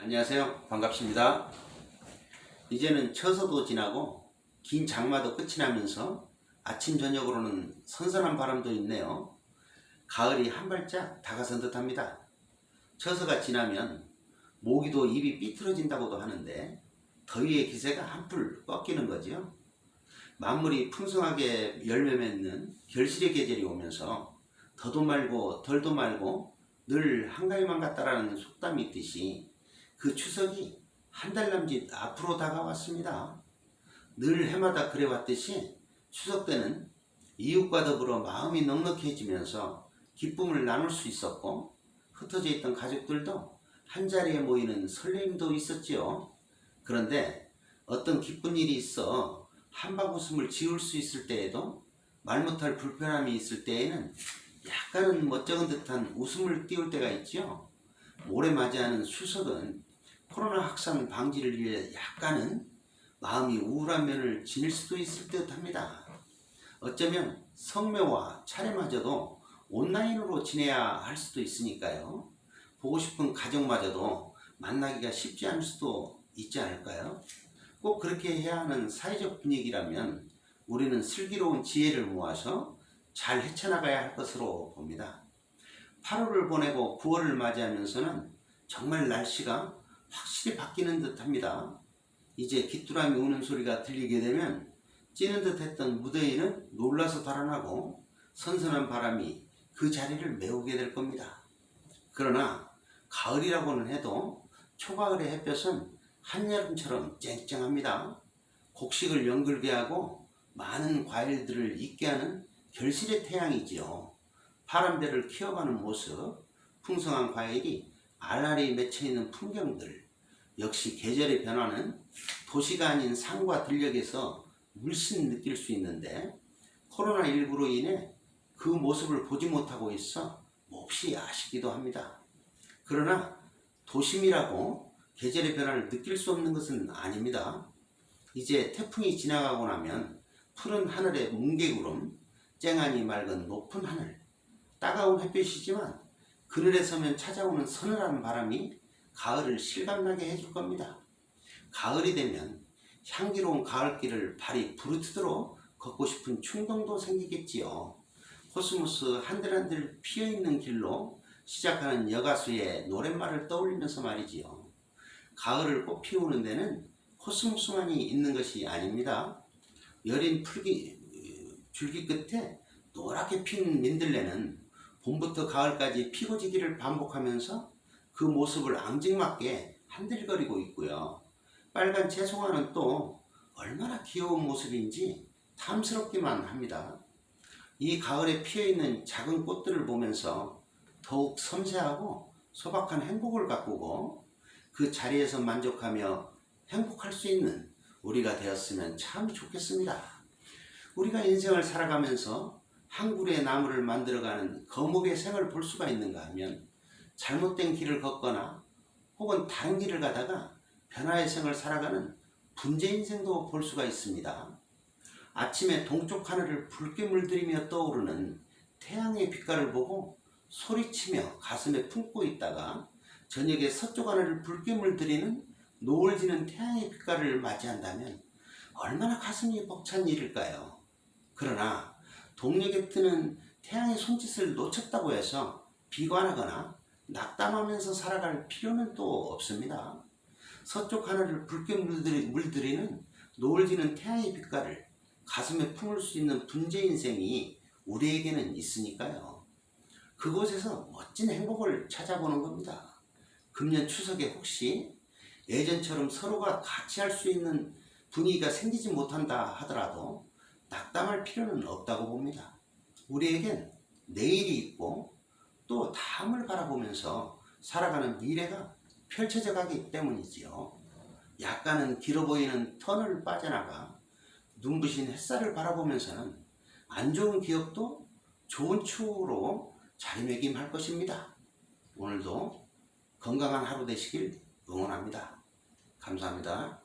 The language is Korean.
안녕하세요. 반갑습니다. 이제는 처서도 지나고 긴 장마도 끝이 나면서 아침 저녁으로는 선선한 바람도 있네요. 가을이 한 발짝 다가선 듯합니다. 처서가 지나면 모기도 입이 삐뚤어진다고도 하는데 더위의 기세가 한풀 꺾이는 거죠. 만물이 풍성하게 열매 맺는 결실의 계절이 오면서 더도 말고 덜도 말고 늘 한가위만 같다라는 속담이 있듯이 그 추석이 한 달 남짓 앞으로 다가왔습니다. 늘 해마다 그래왔듯이 추석 때는 이웃과 더불어 마음이 넉넉해지면서 기쁨을 나눌 수 있었고 흩어져 있던 가족들도 한자리에 모이는 설렘도 있었지요. 그런데 어떤 기쁜 일이 있어 한방 웃음을 지을 수 있을 때에도 말 못할 불편함이 있을 때에는 약간은 멋쩍은 듯한 웃음을 띄울 때가 있지요. 올해 맞이하는 추석은 코로나 확산 방지를 위해 약간은 마음이 우울한 면을 지닐 수도 있을 듯 합니다. 어쩌면 성묘와 차례마저도 온라인으로 지내야 할 수도 있으니까요. 보고 싶은 가족마저도 만나기가 쉽지 않을 수도 있지 않을까요? 꼭 그렇게 해야 하는 사회적 분위기라면 우리는 슬기로운 지혜를 모아서 잘 헤쳐나가야 할 것으로 봅니다. 8월을 보내고 9월을 맞이하면서는 정말 날씨가 확실히 바뀌는 듯 합니다. 이제 귀뚜라미 우는 소리가 들리게 되면 찌는 듯 했던 무더위는 놀라서 달아나고 선선한 바람이 그 자리를 메우게 될 겁니다. 그러나 가을이라고는 해도 초가을의 햇볕은 한여름처럼 쨍쨍합니다. 곡식을 연글게 하고 많은 과일들을 익게 하는 결실의 태양이지요. 파란별을 키워가는 모습, 풍성한 과일이 알알이 맺혀있는 풍경들, 역시 계절의 변화는 도시가 아닌 산과 들녘에서 물씬 느낄 수 있는데 코로나19로 인해 그 모습을 보지 못하고 있어 몹시 아쉽기도 합니다. 그러나 도심이라고 계절의 변화를 느낄 수 없는 것은 아닙니다. 이제 태풍이 지나가고 나면 푸른 하늘에 뭉게구름, 쨍하니 맑은 높은 하늘, 따가운 햇볕이지만 그늘에 서면 찾아오는 서늘한 바람이 가을을 실감나게 해줄 겁니다. 가을이 되면 향기로운 가을길을 발이 부르트도록 걷고 싶은 충동도 생기겠지요. 코스모스 한들한들 피어있는 길로 시작하는 여가수의 노랫말을 떠올리면서 말이지요. 가을을 꽃피우는 데는 코스모스만이 있는 것이 아닙니다. 여린 줄기 끝에 노랗게 핀 민들레는 봄부터 가을까지 피고 지기를 반복하면서 그 모습을 앙증맞게 한들거리고 있고요. 빨간 채송화는 또 얼마나 귀여운 모습인지 탐스럽기만 합니다. 이 가을에 피어있는 작은 꽃들을 보면서 더욱 섬세하고 소박한 행복을 가꾸고 그 자리에서 만족하며 행복할 수 있는 우리가 되었으면 참 좋겠습니다. 우리가 인생을 살아가면서 한 그루의 나무를 만들어가는 거목의 생을 볼 수가 있는가 하면 잘못된 길을 걷거나 혹은 다른 길을 가다가 변화의 생을 살아가는 분재 인생도 볼 수가 있습니다. 아침에 동쪽 하늘을 붉게 물들이며 떠오르는 태양의 빛깔을 보고 소리치며 가슴에 품고 있다가 저녁에 서쪽 하늘을 붉게 물들이는 노을 지는 태양의 빛깔을 맞이한다면 얼마나 가슴이 벅찬 일일까요? 그러나 동력에 뜨는 태양의 손짓을 놓쳤다고 해서 비관하거나 낙담하면서 살아갈 필요는 또 없습니다. 서쪽 하늘을 붉게 물들이는 노을 지는 태양의 빛깔을 가슴에 품을 수 있는 분재 인생이 우리에게는 있으니까요. 그곳에서 멋진 행복을 찾아보는 겁니다. 금년 추석에 혹시 예전처럼 서로가 같이 할 수 있는 분위기가 생기지 못한다 하더라도 낙담할 필요는 없다고 봅니다. 우리에겐 내일이 있고 또 다음을 바라보면서 살아가는 미래가 펼쳐져 가기 때문이지요. 약간은 길어 보이는 터널을 빠져나가 눈부신 햇살을 바라보면서는 안 좋은 기억도 좋은 추억으로 자리매김할 것입니다. 오늘도 건강한 하루 되시길 응원합니다. 감사합니다.